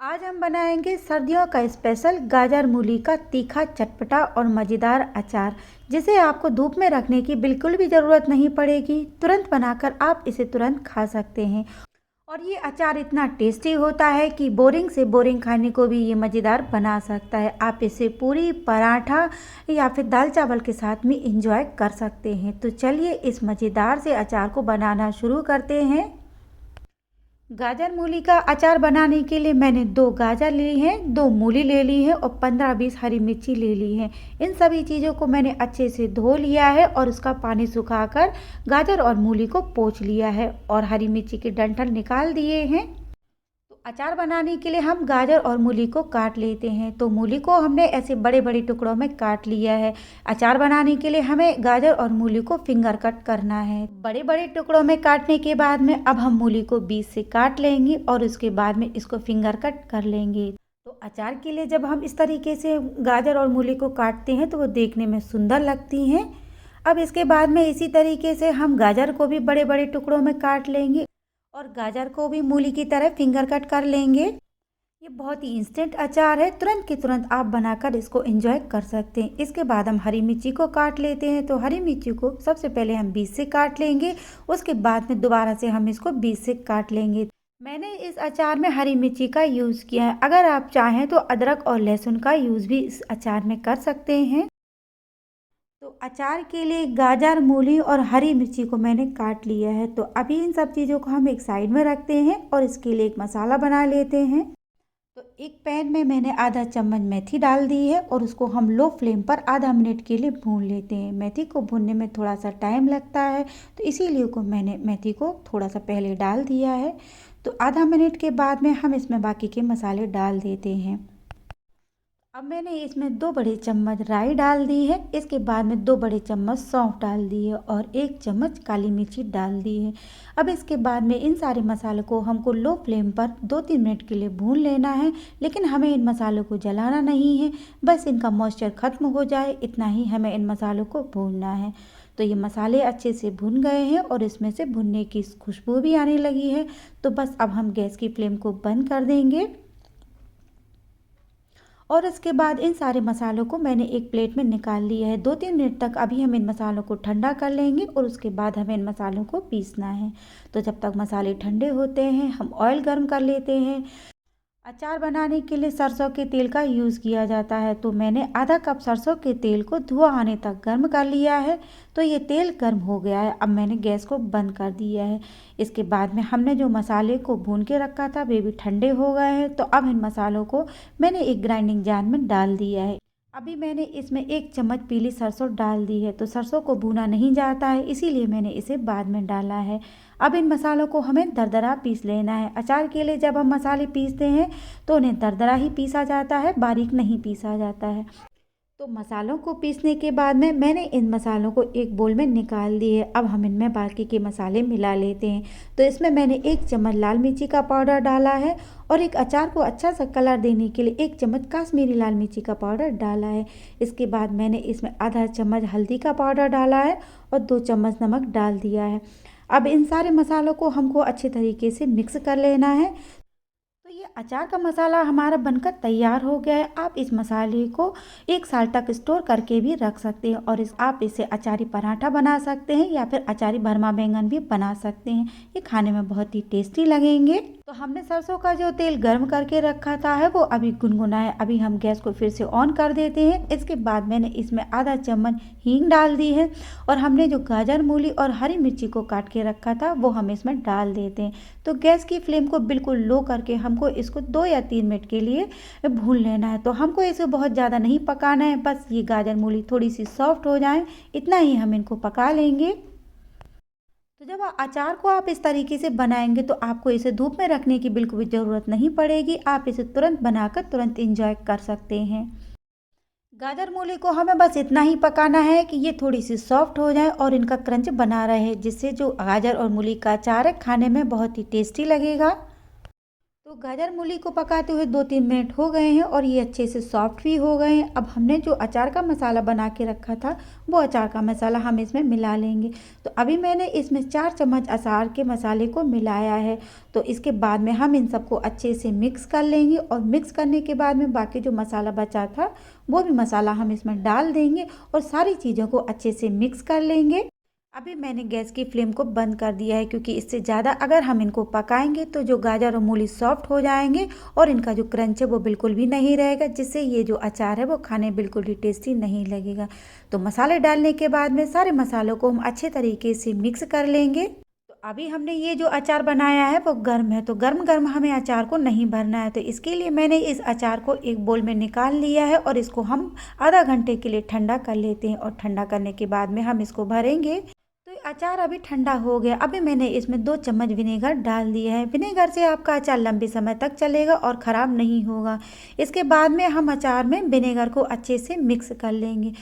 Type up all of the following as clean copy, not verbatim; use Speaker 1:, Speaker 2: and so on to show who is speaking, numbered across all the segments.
Speaker 1: आज हम बनाएंगे सर्दियों का स्पेशल गाजर मूली का तीखा चटपटा और मज़ेदार अचार, जिसे आपको धूप में रखने की बिल्कुल भी ज़रूरत नहीं पड़ेगी। तुरंत बनाकर आप इसे तुरंत खा सकते हैं। और ये अचार इतना टेस्टी होता है कि बोरिंग से बोरिंग खाने को भी ये मज़ेदार बना सकता है। आप इसे पूरी पराठा या फिर दाल चावल के साथ में इंजॉय कर सकते हैं। तो चलिए इस मज़ेदार से अचार को बनाना शुरू करते हैं। गाजर मूली का अचार बनाने के लिए मैंने 2 गाजर ली हैं, 2 मूली ले ली है और 15-20 हरी मिर्ची ले ली है। इन सभी चीज़ों को मैंने अच्छे से धो लिया है और उसका पानी सुखाकर गाजर और मूली को पोंछ लिया है और हरी मिर्ची के डंठल निकाल दिए हैं। तो अचार बनाने के लिए हम गाजर और मूली को काट लेते हैं। तो मूली को हमने ऐसे बड़े बड़े टुकड़ों में काट लिया है। अचार बनाने के लिए हमें गाजर और मूली को फिंगर कट करना है। बड़े बड़े टुकड़ों में काटने के बाद में अब हम मूली को बीच से काट लेंगे और उसके बाद में इसको फिंगर कट कर लेंगे। तो अचार के लिए जब हम इस तरीके से गाजर और मूली को काटते हैं तो वो देखने में सुंदर लगती हैं। अब इसके बाद में इसी तरीके से हम गाजर को भी बड़े बड़े टुकड़ों में काट लेंगे और गाजर को भी मूली की तरह फिंगर कट कर लेंगे। ये बहुत ही इंस्टेंट अचार है, तुरंत के तुरंत आप बनाकर इसको एंजॉय कर सकते हैं। इसके बाद हम हरी मिर्ची को काट लेते हैं। तो हरी मिर्ची को सबसे पहले हम बीच से काट लेंगे, उसके बाद में दोबारा से हम इसको बीच से काट लेंगे। मैंने इस अचार में हरी मिर्ची का यूज़ किया है। अगर आप चाहें तो अदरक और लहसुन का यूज़ भी इस अचार में कर सकते हैं। तो अचार के लिए गाजर, मूली और हरी मिर्ची को मैंने काट लिया है। तो अभी इन सब चीज़ों को हम एक साइड में रखते हैं और इसके लिए एक मसाला बना लेते हैं। तो एक पैन में मैंने आधा चम्मच मेथी डाल दी है और उसको हम लो फ्लेम पर आधा मिनट के लिए भून लेते हैं। मेथी को भूनने में थोड़ा सा टाइम लगता है, तो इसीलिए को मैंने मेथी को थोड़ा सा पहले डाल दिया है। तो आधा मिनट के बाद में हम इसमें बाकी के मसाले डाल देते हैं। अब मैंने इसमें 2 बड़े चम्मच राई डाल दी है। इसके बाद में 2 बड़े चम्मच सौंफ डाल दी है और 1 चम्मच काली मिर्ची डाल दी है। अब इसके बाद में इन सारे मसालों को हमको लो फ्लेम पर 2-3 मिनट के लिए भून लेना है, लेकिन हमें इन मसालों को जलाना नहीं है। बस इनका मॉइस्चर ख़त्म हो जाए, इतना ही हमें इन मसालों को भूनना है। तो ये मसाले अच्छे से भुन गए हैं और इसमें से भुनने की खुशबू भी आने लगी है। तो बस अब हम गैस की फ्लेम को बंद कर देंगे और इसके बाद इन सारे मसालों को मैंने एक प्लेट में निकाल लिया है। 2-3 मिनट तक अभी हम इन मसालों को ठंडा कर लेंगे और उसके बाद हमें इन मसालों को पीसना है। तो जब तक मसाले ठंडे होते हैं हम ऑयल गर्म कर लेते हैं। अचार बनाने के लिए सरसों के तेल का यूज़ किया जाता है। तो मैंने आधा कप सरसों के तेल को धुआं आने तक गर्म कर लिया है। तो ये तेल गर्म हो गया है। अब मैंने गैस को बंद कर दिया है। इसके बाद में हमने जो मसाले को भून के रखा था वे भी ठंडे हो गए हैं। तो अब इन मसालों को मैंने एक ग्राइंडिंग जार में डाल दिया है। अभी मैंने इसमें 1 चम्मच पीली सरसों डाल दी है। तो सरसों को भूना नहीं जाता है, इसीलिए मैंने इसे बाद में डाला है। अब इन मसालों को हमें दरदरा पीस लेना है। अचार के लिए जब हम मसाले पीसते हैं तो उन्हें दरदरा ही पीसा जाता है, बारीक नहीं पीसा जाता है। तो मसालों को पीसने के बाद में मैंने इन मसालों को एक बोल में निकाल दिए। अब हम इनमें बाकी के मसाले मिला लेते हैं। तो इसमें मैंने 1 चम्मच लाल मिर्ची का पाउडर डाला है और एक अचार को अच्छा सा कलर देने के लिए 1 चम्मच काश्मीरी लाल मिर्ची का पाउडर डाला है। इसके बाद मैंने इसमें आधा चम्मच हल्दी का पाउडर डाला है और 2 चम्मच नमक डाल दिया है। अब इन सारे मसालों को हमको अच्छे तरीके से मिक्स कर लेना है। तो ये अचार का मसाला हमारा बनकर तैयार हो गया है। आप इस मसाले को 1 साल तक स्टोर करके भी रख सकते हैं और आप इसे अचारी पराठा बना सकते हैं या फिर अचारी भरमा बैंगन भी बना सकते हैं। ये खाने में बहुत ही टेस्टी लगेंगे। तो हमने सरसों का जो तेल गर्म करके रखा था है वो अभी गुनगुना है। अभी हम गैस को फिर से ऑन कर देते हैं। इसके बाद मैंने इसमें आधा चम्मच हींग डाल दी है और हमने जो गाजर, मूली और हरी मिर्ची को काट के रखा था वो हम इसमें डाल देते हैं। तो गैस की फ्लेम को बिल्कुल लो करके हमको इसको 2 या 3 मिनट के लिए भून लेना है। तो हमको इसे बहुत ज़्यादा नहीं पकाना है, बस ये गाजर मूली थोड़ी सी सॉफ्ट हो जाए, इतना ही हम इनको पका लेंगे। तो जब अचार को आप इस तरीके से बनाएंगे तो आपको इसे धूप में रखने की बिल्कुल भी ज़रूरत नहीं पड़ेगी। आप इसे तुरंत बनाकर तुरंत इंजॉय कर सकते हैं। गाजर मूली को हमें बस इतना ही पकाना है कि ये थोड़ी सी सॉफ्ट हो जाए और इनका क्रंच बना रहे, जिससे जो गाजर और मूली का अचार है खाने में बहुत ही टेस्टी लगेगा। तो गाजर मूली को पकाते हुए 2-3 मिनट हो गए हैं और ये अच्छे से सॉफ्ट भी हो गए हैं। अब हमने जो अचार का मसाला बना के रखा था, वो अचार का मसाला हम इसमें मिला लेंगे। तो अभी मैंने इसमें 4 चम्मच अचार के मसाले को मिलाया है। तो इसके बाद में हम इन सबको अच्छे से मिक्स कर लेंगे और मिक्स करने के बाद में बाकी जो मसाला बचा था, वो भी मसाला हम इसमें डाल देंगे और सारी चीज़ों को अच्छे से मिक्स कर लेंगे। अभी मैंने गैस की फ्लेम को बंद कर दिया है, क्योंकि इससे ज़्यादा अगर हम इनको पकाएंगे तो जो गाजर और मूली सॉफ्ट हो जाएंगे और इनका जो क्रंच है वो बिल्कुल भी नहीं रहेगा, जिससे ये जो अचार है वो खाने बिल्कुल भी टेस्टी नहीं लगेगा। तो मसाले डालने के बाद में सारे मसालों को हम अच्छे तरीके से मिक्स कर लेंगे। तो अभी हमने ये जो अचार बनाया है वो गर्म है, तो गर्म गर्म हमें अचार को नहीं भरना है। तो इसके लिए मैंने इस अचार को एक बोल में निकाल लिया है और इसको हम आधा घंटे के लिए ठंडा कर लेते हैं और ठंडा करने के बाद में हम इसको भरेंगे। तो ये अचार अभी ठंडा हो गया। अभी मैंने इसमें 2 चम्मच विनेगर डाल दिया है। विनेगर से आपका अचार लंबे समय तक चलेगा और ख़राब नहीं होगा। इसके बाद में हम अचार में विनेगर को अच्छे से मिक्स कर लेंगे।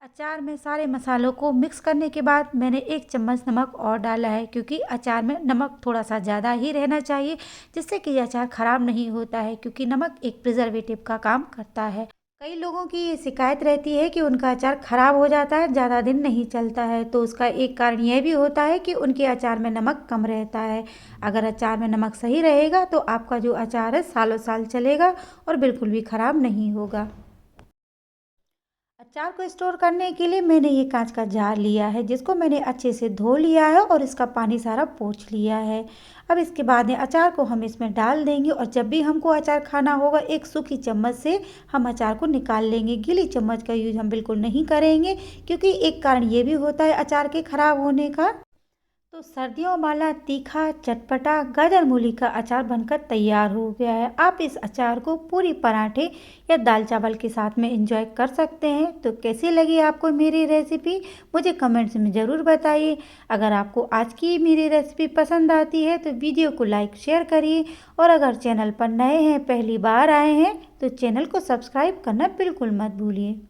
Speaker 1: अचार में सारे मसालों को मिक्स करने के बाद मैंने 1 चम्मच नमक और डाला है, क्योंकि अचार में नमक थोड़ा सा ज़्यादा ही रहना चाहिए, जिससे कि ये अचार ख़राब नहीं होता है, क्योंकि नमक एक प्रिजर्वेटिव का काम करता है। कई लोगों की ये शिकायत रहती है कि उनका अचार ख़राब हो जाता है, ज़्यादा दिन नहीं चलता है। तो उसका एक कारण यह भी होता है कि उनके अचार में नमक कम रहता है। अगर अचार में नमक सही रहेगा तो आपका जो अचार है सालों साल चलेगा और बिल्कुल भी ख़राब नहीं होगा। अचार को स्टोर करने के लिए मैंने ये कांच का जार लिया है, जिसको मैंने अच्छे से धो लिया है और इसका पानी सारा पोंछ लिया है। अब इसके बाद में अचार को हम इसमें डाल देंगे और जब भी हमको अचार खाना होगा, एक सूखी चम्मच से हम अचार को निकाल लेंगे। गीली चम्मच का यूज हम बिल्कुल नहीं करेंगे, क्योंकि एक कारण ये भी होता है अचार के खराब होने का। तो सर्दियों वाला तीखा चटपटा गाजर मूली का अचार बनकर तैयार हो गया है। आप इस अचार को पूरी पराठे या दाल चावल के साथ में एंजॉय कर सकते हैं। तो कैसी लगी आपको मेरी रेसिपी, मुझे कमेंट्स में ज़रूर बताइए। अगर आपको आज की मेरी रेसिपी पसंद आती है तो वीडियो को लाइक शेयर करिए, और अगर चैनल पर नए हैं, पहली बार आए हैं, तो चैनल को सब्सक्राइब करना बिल्कुल मत भूलिए।